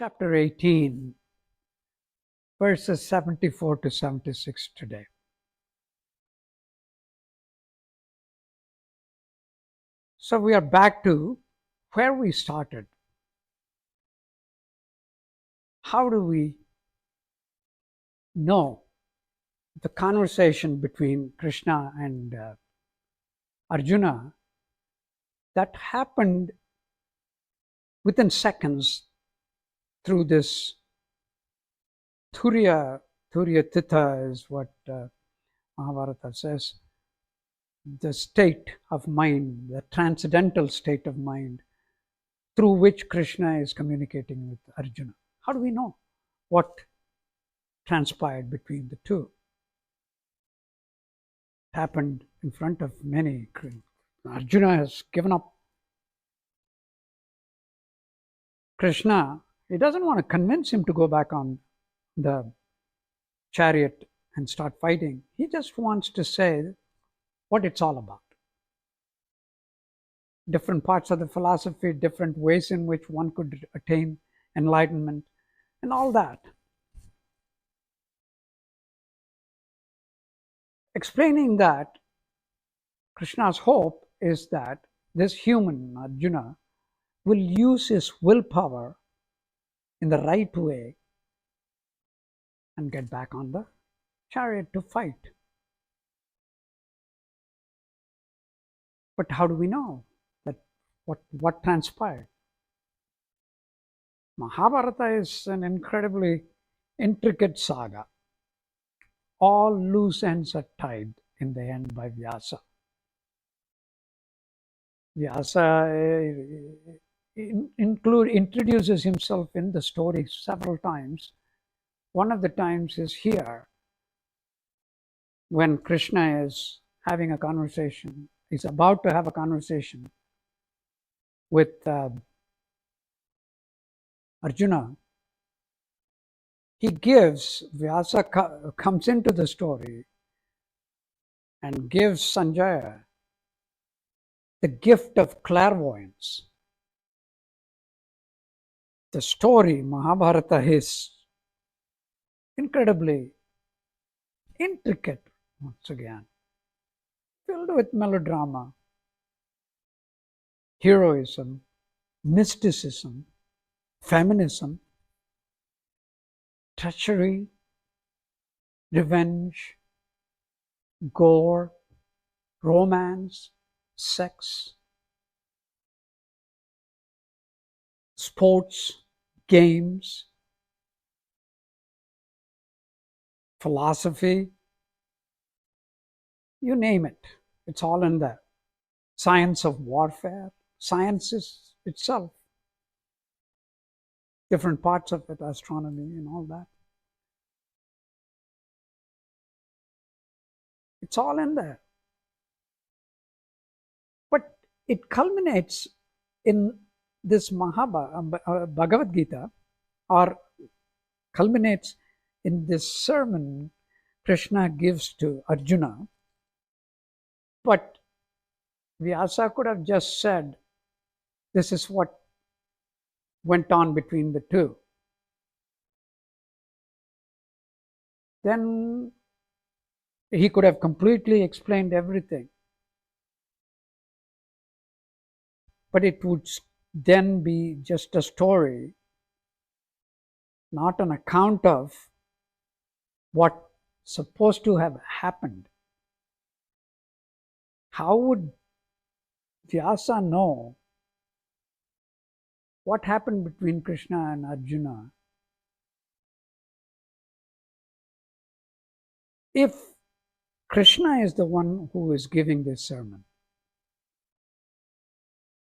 chapter 18, verses 74 to 76 today. So we are back to where we started. How do we know the conversation between Krishna and Arjuna that happened within seconds through this Turiya Titha is what Mahabharata says, the state of mind, the transcendental state of mind through which Krishna is communicating with Arjuna. How do we know what transpired between the two? It happened in front of many. Arjuna has given up. Krishna, he doesn't want to convince him to go back on the chariot and start fighting. He just wants to say what it's all about. Different parts of the philosophy, different ways in which one could attain enlightenment, and all that. Explaining that Krishna's hope is that this human, Arjuna, will use his willpower in the right way and get back on the chariot to fight. But how do we know that what transpired? Mahabharata is an incredibly intricate saga. All loose ends are tied in the end by Vyasa. Vyasa introduces himself in the story several times. One of the times is here, when Krishna is having a conversation, he's about to have a conversation with Arjuna. Vyasa comes into the story and gives Sanjaya the gift of clairvoyance. The story, Mahabharata, is incredibly intricate, once again, filled with melodrama, heroism, mysticism, feminism, treachery, revenge, gore, romance, sex, sports, games, philosophy, you name it, it's all in there. Science of warfare, science is itself, different parts of it, astronomy and all that. It's all in there. But it culminates in this Bhagavad Gita, or culminates in this sermon Krishna gives to Arjuna. But Vyasa could have just said, this is what went on between the two. Then he could have completely explained everything. But it would then be just a story, not an account of what's supposed to have happened. How would Vyasa know what happened between Krishna and Arjuna if Krishna is the one who is giving this sermon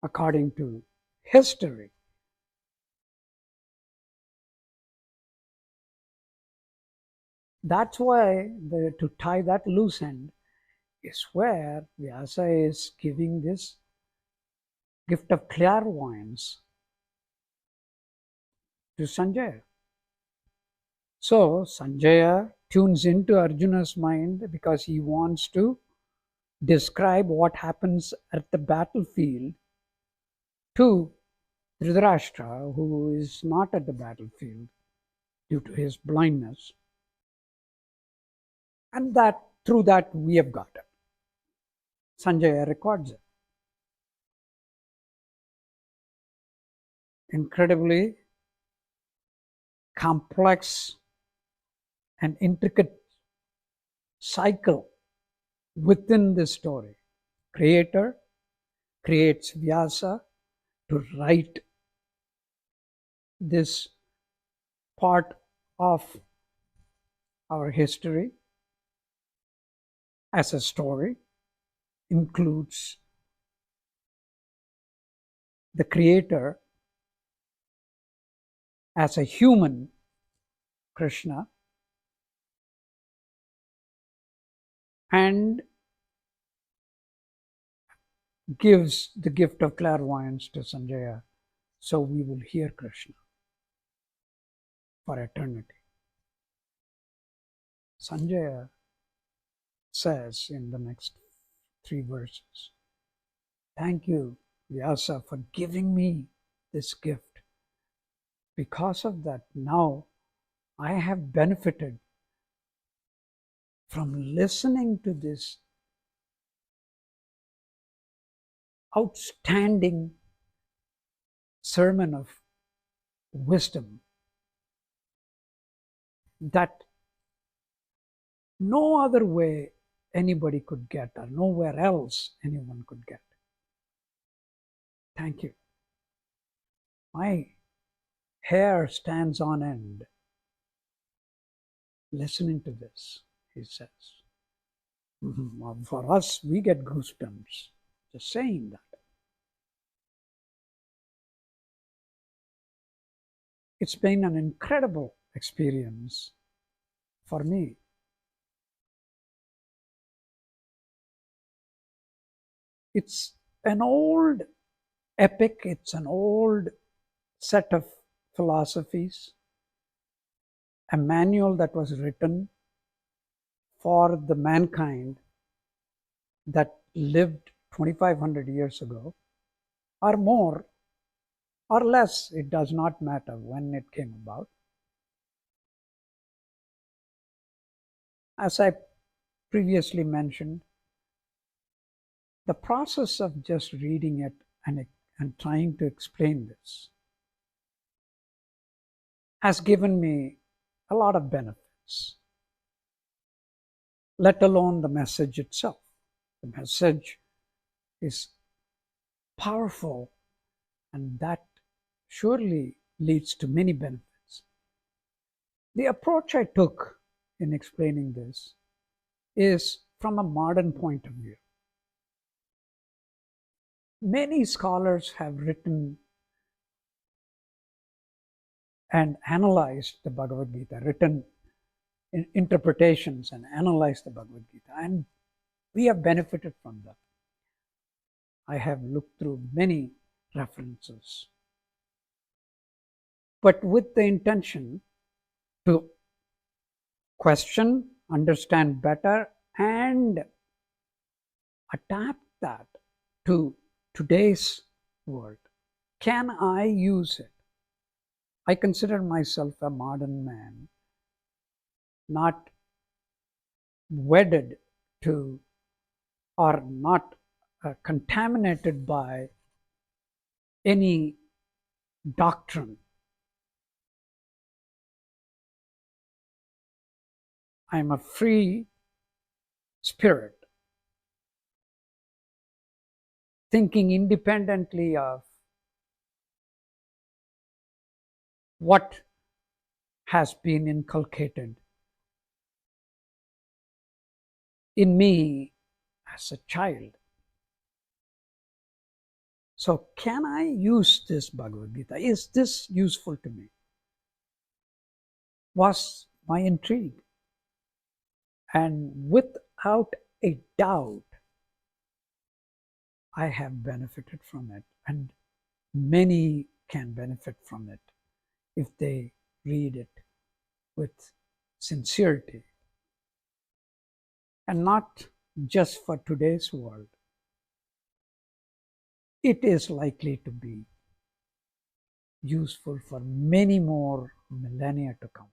according to history? That's why to tie that loose end is where Vyasa is giving this gift of clairvoyance to Sanjaya. So Sanjaya tunes into Arjuna's mind because he wants to describe what happens at the battlefield to Dhritarashtra, who is not at the battlefield due to his blindness, and that through that we have got it. Sanjaya records it. Incredibly complex and intricate cycle within this story. Creator creates Vyasa to write this part of our history as a story, includes the creator as a human, Krishna, and gives the gift of clairvoyance to Sanjaya, so we will hear Krishna for eternity. Sanjaya says in the next 3 verses, "Thank you, Vyasa, for giving me this gift. Because of that, now I have benefited from listening to this outstanding sermon of wisdom that no other way anybody could get, or nowhere else anyone could get. Thank you. My hair stands on end listening to this," he says. For us, we get goosebumps just saying that. It's been an incredible experience for me. It's an old epic, it's an old set of philosophies, a manual that was written for the mankind that lived 2,500 years ago, or more, or less, it does not matter when it came about. As I previously mentioned, the process of just reading it and trying to explain this has given me a lot of benefits, let alone the message itself. The message is powerful, and that surely leads to many benefits. The approach I took in explaining this is from a modern point of view. Many scholars have written and analyzed the Bhagavad Gita, written interpretations and analyzed the Bhagavad Gita, and we have benefited from that. I have looked through many references, but with the intention to question, understand better, and adapt that to today's world. Can I use it? I consider myself a modern man, not wedded to or not contaminated by any doctrine. I'm a free spirit, thinking independently of what has been inculcated in me as a child. So can I use this Bhagavad Gita? Is this useful to me? Was my intrigue. And without a doubt, I have benefited from it, and many can benefit from it if they read it with sincerity, and not just for today's world. It is likely to be useful for many more millennia to come.